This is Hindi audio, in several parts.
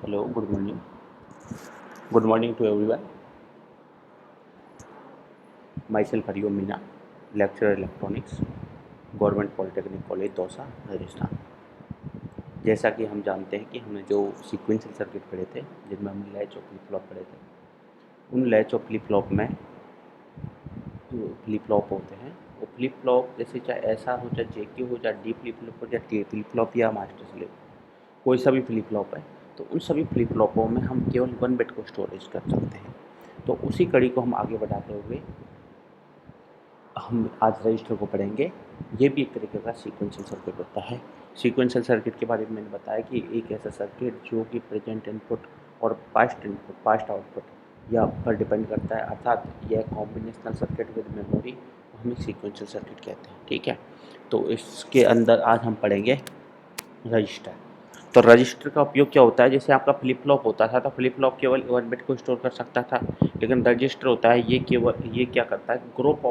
Hello, good morning. Good morning to everyone. Myself Hariom Meena, lecturer electronics, government polytechnic college Dausa Rajasthan. जैसा कि हम जानते हैं कि हमने जो सीक्वेंशियल सर्किट पढ़े थे जिनमें हमने लैच और फ्लिप फ्लॉप पढ़े थे, उन लैच और फ्लिप फ्लॉप में जो फ्लिप फ्लॉप होते हैं वो फ्लिप फ्लॉप जैसे चाहे ऐसा हो, चाहे जेके हो, चाहे डी फ्लिप फ्लॉप हो, चाहे टी फ्लिप फ्लॉप या मास्टर स्लेव, कोई सा भी फ्लिप फ्लॉप है, तो उन सभी फ्लिप फ्लॉपों में हम केवल 1 बिट को स्टोरेज कर सकते हैं। तो उसी कड़ी को हम आगे बढ़ाते हुए हम आज रजिस्टर को पढ़ेंगे। ये भी एक तरीके का सीक्वेंशियल सर्किट होता है। सीक्वेंशियल सर्किट के बारे में मैंने बताया कि एक ऐसा सर्किट जो कि प्रेजेंट इनपुट और पास्ट इनपुट, पास्ट आउटपुट या पर डिपेंड करता है, अर्थात यह कॉम्बिनेशनल सर्किट विद मेमोरी हम एक सीक्वेंशियल सर्किट कहते हैं। ठीक है, तो इसके अंदर आज हम पढ़ेंगे रजिस्टर। तो रजिस्टर का उपयोग क्या होता है? जैसे आपका फ्लिप फ्लॉप होता था तो फ्लिप फ्लॉप केवल 1 बिट को स्टोर कर सकता था, लेकिन रजिस्टर होता है ये क्या करता है, ग्रुप्स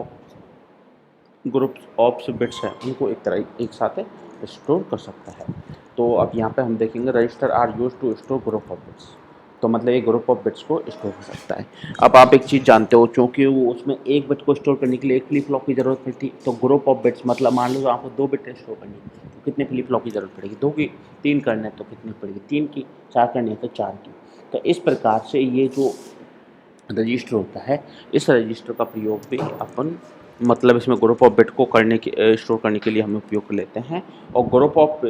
ऑफ बिट्स हैं उनको एक साथ स्टोर कर सकता है। तो अब यहाँ पे हम देखेंगे register are use to store group of bits. तो मतलब एक ग्रुप ऑफ बिट्स को स्टोर कर सकता है। अब आप एक चीज़ जानते हो, चूँकि वो उसमें एक बिट को स्टोर करने के लिए एक फ्लिप फ्लॉप की ज़रूरत पड़ती, तो ग्रुप ऑफ बिट्स मतलब मान लो आपको 2 बिट स्टोर करनी है तो कितने फ्लिप फ्लॉप की ज़रूरत पड़ेगी? 2 की। 3 करना है तो कितनी पड़ेगी? 3 की। 4 करनी है तो 4 की। तो इस प्रकार से ये जो रजिस्टर होता है, इस रजिस्टर का प्रयोग भी अपन मतलब इसमें ग्रुप ऑफ बिट को स्टोर करने के लिए हम उपयोग कर लेते हैं। और ग्रुप ऑफ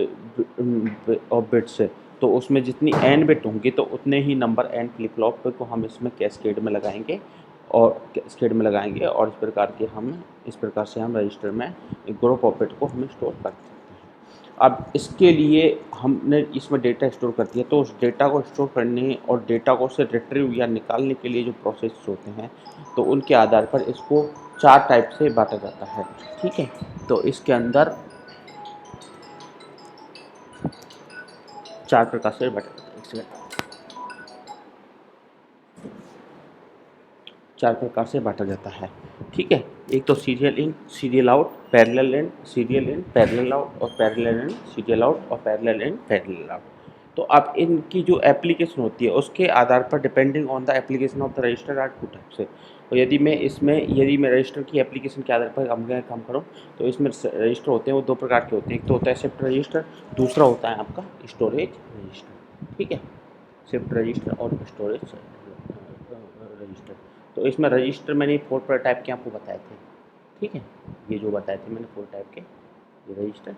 बिट्स तो उसमें जितनी एन बिट होंगी तो उतने ही नंबर एन फ्लिप फ्लॉप को हम इसमें कैस्केड में लगाएंगे और इस प्रकार से हम रजिस्टर में ग्रुप ऑफ बिट को हम स्टोर कर सकते हैं। अब इसके लिए हमने इसमें डेटा स्टोर कर दिया, तो उस डेटा को स्टोर करने और डेटा को से रिट्रीव या निकालने के लिए जो प्रोसेस होते हैं, तो उनके आधार पर इसको 4 टाइप से बांटा जाता है। ठीक है, तो इसके अंदर 4 प्रकार से बांटा जाता है। एक सेकंड। 4 प्रकार से बांटा जाता है। ठीक है, एक तो serial in, serial out, parallel in, serial in, parallel out और पैरेलल इन, सीरियल आउट और पैरेलल इन, पैरेलल आउट। तो अब इनकी जो एप्लीकेशन होती है उसके आधार पर depending on the application of the register are 2 type से। और यदि मैं रजिस्टर की एप्लीकेशन के आधार पर काम करूँ तो इसमें रजिस्टर होते हैं वो 2 प्रकार के होते हैं। एक तो होता है शिफ्ट रजिस्टर, दूसरा होता है आपका स्टोरेज रजिस्टर। ठीक है, शिफ्ट रजिस्टर और स्टोरेज रजिस्टर। तो इसमें रजिस्टर मैंने 4 टाइप के आपको बताए थे। ठीक है, ये जो बताए थे मैंने 4 टाइप के ये रजिस्टर।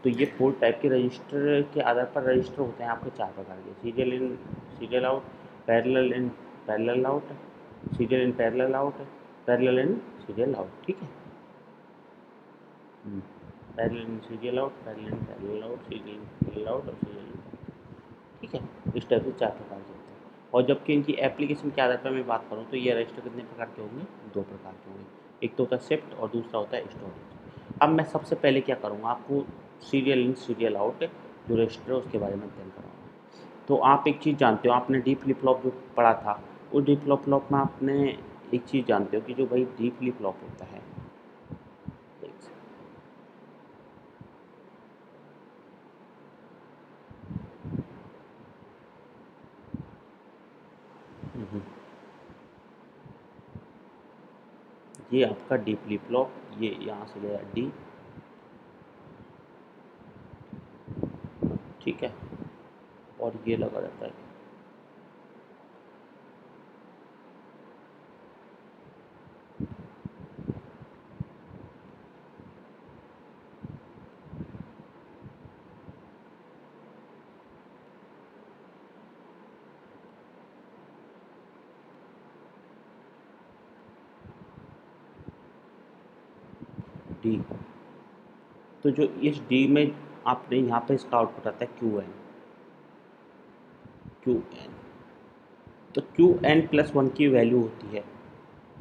तो ये 4 टाइप के रजिस्टर के आधार पर रजिस्टर होते हैं आपके 4 प्रकार के, serial in, serial out, parallel in, parallel out, serial in, parallel out, parallel in, serial out. ठीक है, parallel in, serial out, parallel in, parallel out, serial in, serial out और सीरियल इन। ठीक है, इस टाइप से 4 प्रकार के होते हैं। और जबकि इनकी एप्लीकेशन के आधार पर मैं बात करूँ तो ये रजिस्टर कितने प्रकार के होंगे? 2 प्रकार के होंगे। एक तो होता है शिफ्ट और दूसरा होता है स्टोरेज। अब मैं सबसे पहले क्या करूँगा, आपको सीरियल इन सीरियल आउट जो रजिस्टर है उसके बारे में अध्ययन कराऊँगा। तो आप एक चीज़ जानते हो, आपने डी फ्लिप फ्लॉप जो पढ़ा था, उस डी फ्लिप फ्लॉप में आपने एक चीज़ जानते हो कि जो भाई डी फ्लिप फ्लॉप होता है, ये आपका डी फ्लिप फ्लॉप, ये यहाँ से गया डी। ठीक है, और ये लगा रहता है डी। तो जो इस डी में आपने यहाँ पे इसका आउटपुट आता है क्यू एन, क्यू एन। तो क्यू एन प्लस वन की वैल्यू होती है,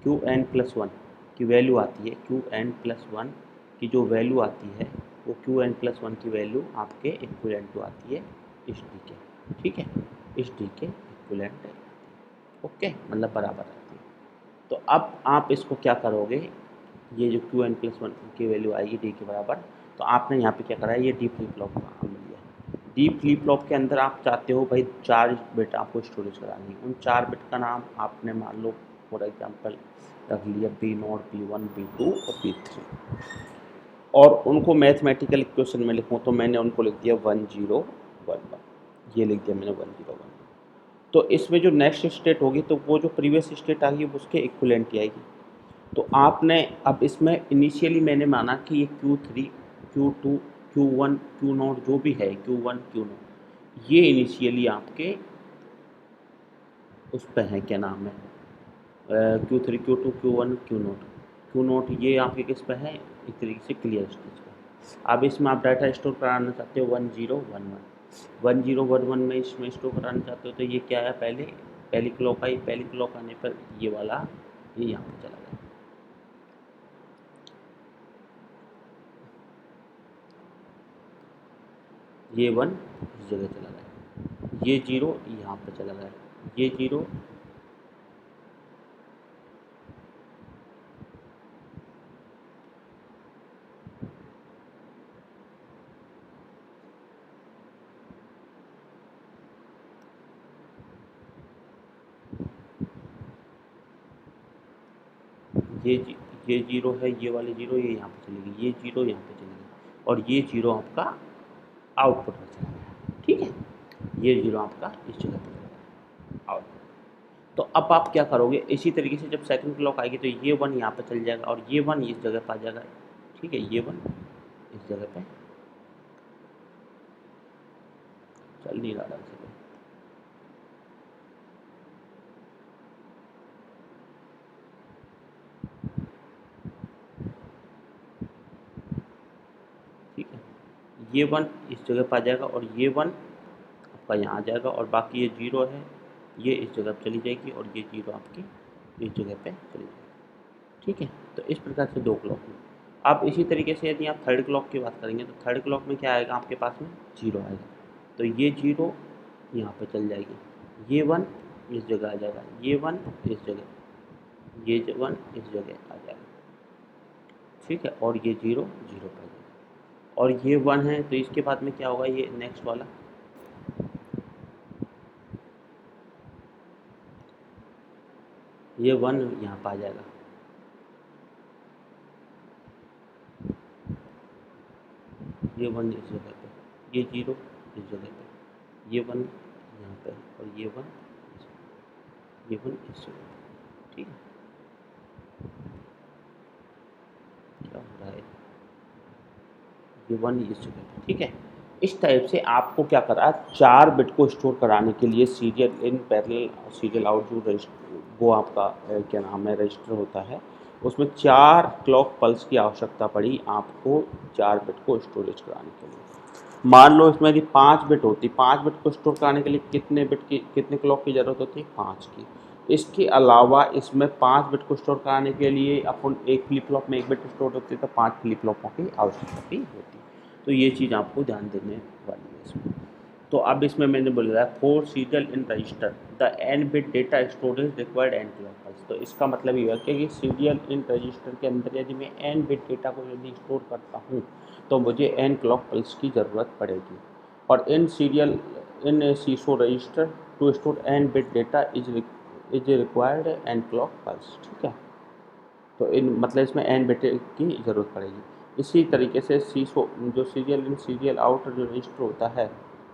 क्यू एन प्लस वन की वैल्यू आती है, क्यू एन प्लस वन की जो वैल्यू आती है वो क्यू एन प्लस वन की वैल्यू आपके इक्विवेलेंट टू आती है इस डी के। ठीक है, इस डी के इक्विवेलेंट, ओके, मतलब बराबर आती है। तो अब आप इसको क्या करोगे, ये जो क्यू एन प्लस वन की वैल्यू आएगी डी के बराबर, तो आपने यहाँ पे क्या करा है, ये डी फ्लिप फ्लॉप का नाम लिया है। डी फ्लिप फ्लॉप के अंदर आप चाहते हो भाई 4 बिट आपको स्टोरेज करानी है। उन 4 बिट का नाम आपने मान लो फॉर एग्जांपल रख लिया B0, B1, B2 और B3, और उनको मैथमेटिकल इक्वेशन में लिखूँ तो मैंने उनको लिख दिया 1011, ये लिख दिया मैंने 1011। तो इसमें जो नेक्स्ट स्टेट होगी तो वो जो प्रीवियस स्टेट आएगी उसके इक्विवेलेंट ही आएगी। तो आपने अब इसमें इनिशियली मैंने माना कि ये Q3, Q2, Q1, Q0 जो भी है Q1, Q0 ये इनिशियली आपके उस पे हैं, क्या नाम है, Q3, Q2, Q1, Q0 ये आपके किस पे है, एक तरीके से क्लियर स्टेज पे। अब इसमें आप डाटा स्टोर कराना चाहते हो 1011 में इसमें स्टोर कराना चाहते हो तो ये क्या है, पहली क्लॉक आई, पहली क्लॉक आने पर ये वाला ये यहाँ पे चला गया, ये 1 इस जगह चला गया, ये 0 यहाँ पे चला गया, ये 0 ये जी- ये 0 है, ये वाले 0 ये यहाँ पे चली गई, ये 0 यहाँ पे चली गई, और ये 0 आपका आउटपुट में चला गया। ठीक है, ये 0 आपका इस जगह पे चला गया आउटपुट। तो अब आप क्या करोगे, इसी तरीके से जब सेकंड क्लॉक आएगी तो ये 1 यहाँ पे चल जाएगा और ये 1 इस जगह पे आ जाएगा। ठीक है, ये 1 इस जगह पे चल नहीं रहा ढंग से। ठीक है, ये 1 इस जगह पे आ जाएगा और ये 1 आपका यहाँ आ जाएगा, और बाकी ये 0 है ये इस जगह पे चली जाएगी और ये 0 आपकी इस जगह पे चली जाएगी। ठीक है, तो इस प्रकार से 2 क्लॉक में। अब इसी तरीके से यदि आप थर्ड क्लॉक की बात करेंगे तो थर्ड क्लॉक में क्या आएगा आपके पास में, 0 आएगा, तो ये 0 यहाँ पे चल जाएगी, ये 1 इस जगह आ जाएगा, ये 1 इस जगह, ये 1 इस जगह आ जाएगा। ठीक है, और ये 0 0 पे आ जाएगा, और ये 1 है तो इसके बाद में क्या होगा, ये नेक्स्ट वाला ये 1 यहाँ पे आ जाएगा, ये 1 इस जगह पे, ये 0 इस जगह पे, ये 1 यहाँ पे और ये 1 ये 1 इस जगह पे। ठीक है, क्या हो रहा है, ये 1 इस जगह पे। ठीक है, इस टाइप से आपको क्या करा, 4 बिट को स्टोर कराने के लिए serial in parallel serial out जो रजिस्टर वो आपका क्या नाम है रजिस्टर होता है, उसमें 4 क्लॉक पल्स की आवश्यकता पड़ी आपको 4 बिट को स्टोरेज कराने के लिए। मान लो इसमें यदि 5 बिट होती, 5 बिट को स्टोर कराने के लिए कितने क्लॉक की ज़रूरत होती है, 5 की। इसके अलावा इसमें 5 बिट को स्टोर कराने के लिए अपन एक फ्लिप फ्लॉप में 1 बिट स्टोर होती है तो 5 फ्लिप फ्लॉपों की आवश्यकता भी होती है। तो ये चीज़ आपको ध्यान देने वाली है इसमें। तो अब इसमें मैंने बोला है 4 serial in register the n bit data storage required n clock pulse. तो इसका मतलब ये है कि सीरियल इन रजिस्टर के अंदर यदि मैं n बिट डेटा को यदि स्टोर करता हूँ तो मुझे n क्लॉक पल्स की ज़रूरत पड़ेगी, और in serial in SISO register to store n bit data is required n clock pulse. ठीक है, तो इन मतलब इसमें n बिट की ज़रूरत पड़ेगी। इसी तरीके से सीसो जो सीरियल इन सीरियल आउट जो रजिस्टर होता है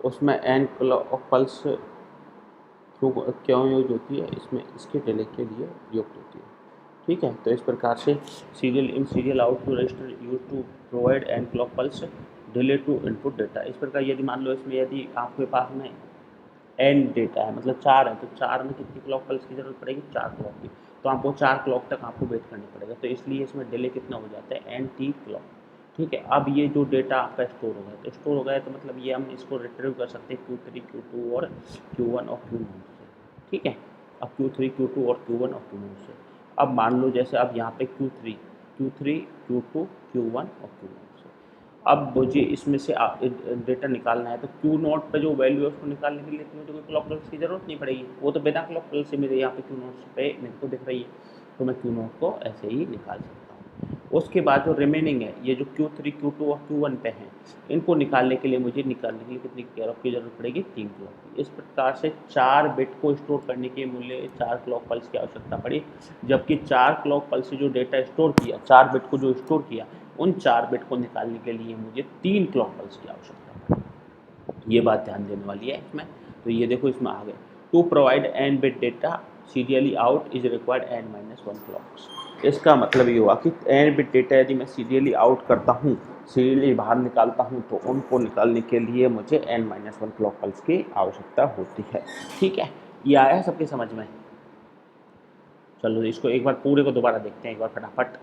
उसमें n क्लॉक पल्स क्यों यूज होती है, इसमें इसके डिले के लिए उपयुक्त होती है। ठीक है, तो इस प्रकार से serial in serial out to register use to provide n clock pulse delay to input data. इस प्रकार यदि मान लो इसमें यदि आपके पास में एन डेटा है मतलब 4 है, तो 4 में कितनी क्लॉक पल्स की ज़रूरत पड़ेगी, 4 क्लॉक की। तो आपको 4 क्लॉक तक आपको वेट करना पड़ेगा, तो इसलिए इसमें डिले कितना हो जाता है, एन टी क्लॉक। ठीक है, अब ये जो डेटा आपका स्टोर हो गया तो स्टोर हो गया तो मतलब ये हम इसको रिट्रीव कर सकते हैं Q3, Q2 और Q1 और Q0 से। ठीक है, अब Q3, Q2 और Q1 और Q0 से। अब मान लो जैसे अब यहाँ पे Q3, Q2, Q1 और Q0 से। अब मुझे इसमें से डेटा निकालना है तो Q0 पे जो वैल्यू है उसको निकालने के लिए तो मुझे कोई क्लॉक पल्स की ज़रूरत नहीं पड़ेगी, वो तो बिना क्लॉक पल्स से मेरे यहाँ पे Q0 पे मेरे को दिख रही है, तो मैं Q0 को ऐसे ही निकाल सकता हूँ। उसके बाद जो रिमेनिंग है, ये जो Q3 Q2 और Q1 पे हैं, इनको निकालने के लिए मुझे कितनी क्लॉक की ज़रूरत पड़ेगी? 3 क्लॉक की। इस प्रकार से 4 बिट को स्टोर करने के मूल्य 4 क्लॉक पल्स की आवश्यकता पड़ी, जबकि 4 क्लॉक पल्स से जो डेटा स्टोर किया, 4 बिट को जो स्टोर किया, उन 4 बिट को निकालने के लिए मुझे 3 क्लॉक पल्स की आवश्यकता पड़ी। ये बात ध्यान देने वाली है इसमें। तो ये देखो इसमें आ गए, to provide n bit data serially out is required n-1 clocks. इसका मतलब ये हुआ कि एन बिट डेटा यदि मैं सीरियली आउट करता हूँ, सीरियली बाहर निकालता हूँ, तो उनको निकालने के लिए मुझे n-1 क्लॉक पल्स की आवश्यकता होती है। ठीक है, ये आया सबके समझ में? चलो इसको एक बार पूरे को दोबारा देखते हैं एक बार फटाफट,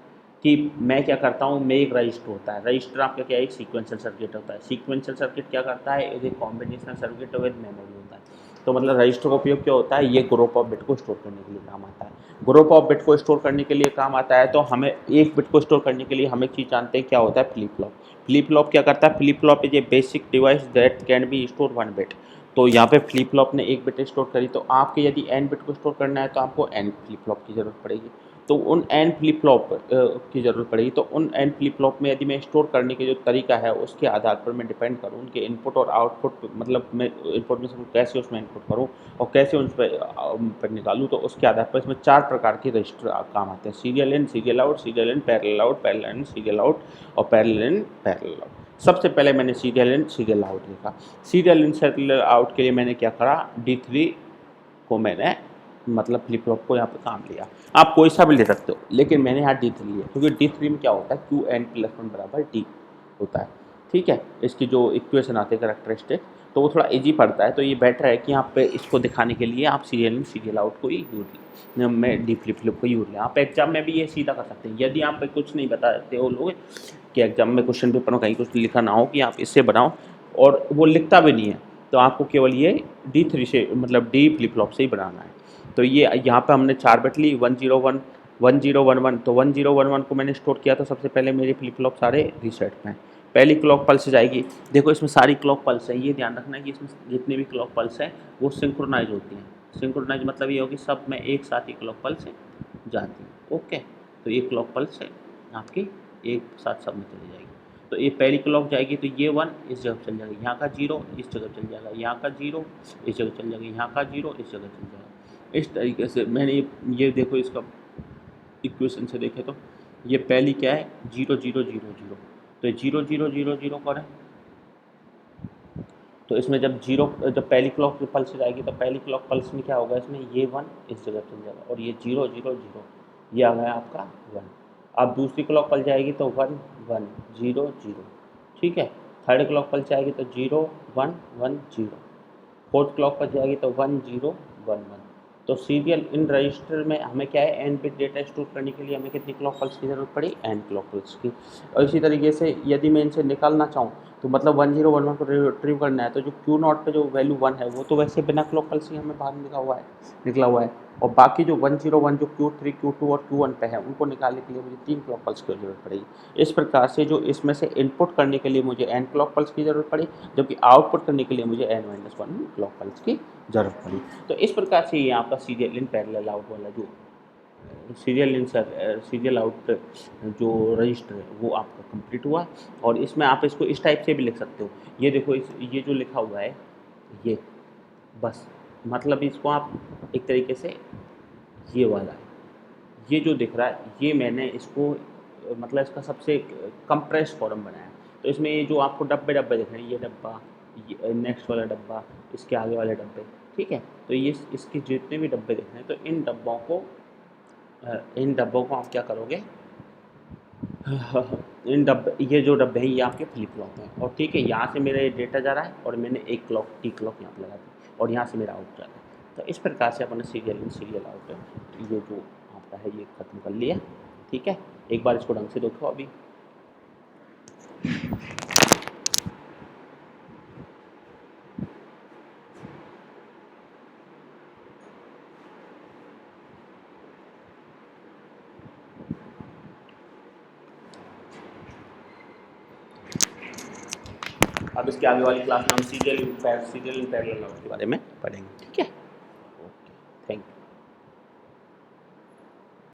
कि मैं क्या करता हूँ। मैं एक रजिस्टर होता है, रजिस्टर आपका क्या है? एक सीक्वेंशियल सर्किट होता है। सीक्वेंशियल सर्किट क्या करता है? एक कॉम्बिनेशनल सर्किट विद मेमोरी होता है। तो मतलब रजिस्टर का उपयोग क्या होता है? ये ग्रुप ऑफ बिट को स्टोर करने के लिए काम आता है। ग्रुप ऑफ बिट को स्टोर करने के लिए काम आता है, तो हमें एक बिट को स्टोर करने के लिए हम एक चीज़ जानते हैं, क्या होता है? Flip flop. फ्लिप फ्लॉप क्या करता है? Flip flop is a basic device that can be store 1 bit. तो यहाँ पे फ्लिप फ्लॉप ने एक बिट स्टोर करी, तो आपके यदि एन बिट को स्टोर करना है तो आपको एन फ्लिप फ्लॉप की ज़रूरत पड़ेगी। तो उन एन फ्लिप फ्लॉप की ज़रूरत पड़ेगी। तो उन एन फ्लिप फ्लॉप में यदि मैं स्टोर करने के जो तरीका है, उसके आधार पर मैं डिपेंड करूँ उनके इनपुट और आउटपुट, मतलब मैं इन्फॉर्मेशन को कैसे उसमें इनपुट करूँ और कैसे उन पर निकालूँ, तो उसके आधार पर इसमें 4 प्रकार के रजिस्टर काम आते हैं: serial in, serial out, serial in parallel out, parallel in serial out और पैरेलल इन पैरेलल आउट। सबसे पहले मैंने सीरियल इन सीरियल आउट लिखा। सीरियल इन सीरियल आउट के लिए मैंने क्या करा? D3 को मैंने मतलब फ्लिप फ्लॉप को यहाँ पे काम लिया। आप कोई सा भी ले सकते हो, लेकिन मैंने यहाँ D3 लिया, क्योंकि D3 में क्या होता है? Qn+1 बराबर D होता है। ठीक है, इसकी जो इक्वेशन आते हैं कैरेक्टरिस्टिक, तो वो थोड़ा इजी पड़ता है। तो ये बेटर है कि यहाँ पे इसको दिखाने के लिए आप सीरियल इन सीरियल आउट को ही यूज, मैं डी फ्लिप फ्लिप को यूज लें। आप एग्जाम में भी ये सीधा कर सकते हैं। यदि आप कुछ नहीं बताते हो लोग कि एग्जाम में क्वेश्चन पेपर में कहीं कुछ लिखा ना हो कि आप इससे बनाओ, और वो लिखता भी नहीं है, तो आपको केवल ये D3 से, मतलब डी फ्लिप फ्लॉप से ही बनाना है। तो ये यहाँ पे हमने 4 बिट ली, 101 1011। तो 1011 को मैंने स्टोर किया, तो सबसे पहले मेरे फ्लिप फ्लॉप सारे रीसेट में हैं। पहली क्लॉक पल्स जाएगी, देखो इसमें सारी क्लॉक पल्स है, ये ध्यान रखना है कि इसमें जितनी भी क्लॉक पल्स है वो सिंक्रोनाइज होती हैं। सिंक्रोनाइज मतलब ये होगी सब में एक साथ ही क्लॉक पल्स जाती है। ओके, तो ये क्लॉक पल्स है आपकी एक साथ सब में चली जाएगी। तो ये पहली क्लॉक जाएगी, तो ये 1 इस जगह चल जाएगा, यहाँ का 0 इस जगह चल जाएगा, यहाँ का 0 इस जगह चल जाएगा, यहाँ का 0 इस जगह चल जाएगा। इस तरीके से मैंने ये देखो इसका इक्वेशन से देखें तो ये पहली क्या है? 0 0 0 0। तो 0 0 0 0 कौन है? तो इसमें जब पहली क्लॉक पल्स जाएगी, तो पहली क्लॉक पल्स में क्या होगा? इसमें ये 1 इस जगह चल जाएगा, और ये 0 0 0 ये आ गया आपका 1। अब दूसरी क्लॉक पल्स जाएगी तो 1 1 0 0। ठीक है, थर्ड क्लॉक पल्स जाएगी तो 0 1 1 0। फोर्थ क्लॉक पर जाएगी तो 1 0 1 1। तो सीरियल इन रजिस्टर में हमें क्या है? एन बिट डेटा स्टोर करने के लिए हमें कितनी क्लॉक पल्स की ज़रूरत पड़ी? एन क्लॉक पल्स की। और इसी तरीके से यदि मैं इनसे निकालना चाहूँ, तो मतलब 1011 को रिट्रीव करना है, तो जो Q0 पे जो वैल्यू 1 है, वो तो वैसे बिना क्लॉक पल्स ही हमें बाहर निकला हुआ है। और बाकी जो 101 जो Q3 Q2 और Q1 पे है, उनको निकालने के लिए मुझे 3 क्लॉक पल्स की ज़रूरत पड़ेगी। इस प्रकार से जो इसमें से इनपुट करने के लिए मुझे n क्लॉक पल्स की ज़रूरत पड़ी, जबकि आउटपुट करने के लिए मुझे n-1 क्लॉक पल्स की ज़रूरत पड़ी। तो इस प्रकार से ये आपका सीरियल इन पैरेलल आउट वाला जो सीरियल आउट जो रजिस्टर है वो आपका कंप्लीट हुआ। और इसमें आप इसको इस टाइप से भी लिख सकते हो। ये देखो ये जो लिखा हुआ है, ये बस मतलब इसको आप एक तरीके से, ये वाला है, ये जो दिख रहा है, ये मैंने इसको मतलब इसका सबसे कंप्रेस फॉर्म बनाया। तो इसमें ये जो आपको डब्बे दिख रहे हैं, ये डब्बा, ये नेक्स्ट वाला डब्बा, इसके आगे वाले डब्बे, ठीक है। तो ये इसके जितने भी डब्बे दिख रहे हैं, तो इन डब्बों को आप क्या करोगे? ये जो डब्बे हैं, ये आपके फ्लिप फ्लॉप हैं। और ठीक है, यहाँ से मेरा ये डेटा जा रहा है, और मैंने एक टी क्लॉक यहाँ पर लगा दी, और यहाँ से मेरा आउट जा रहा है। तो इस प्रकार से अपने सीरियल इन सीरियल आउट ये जो आपका है, ये ख़त्म कर लिया। ठीक है, एक बार इसको ढंग से देखो अभी। अब इसके आगे वाली क्लास में हम सीरियल इन पैरेलल आउट के बारे में पढ़ेंगे। ठीक है।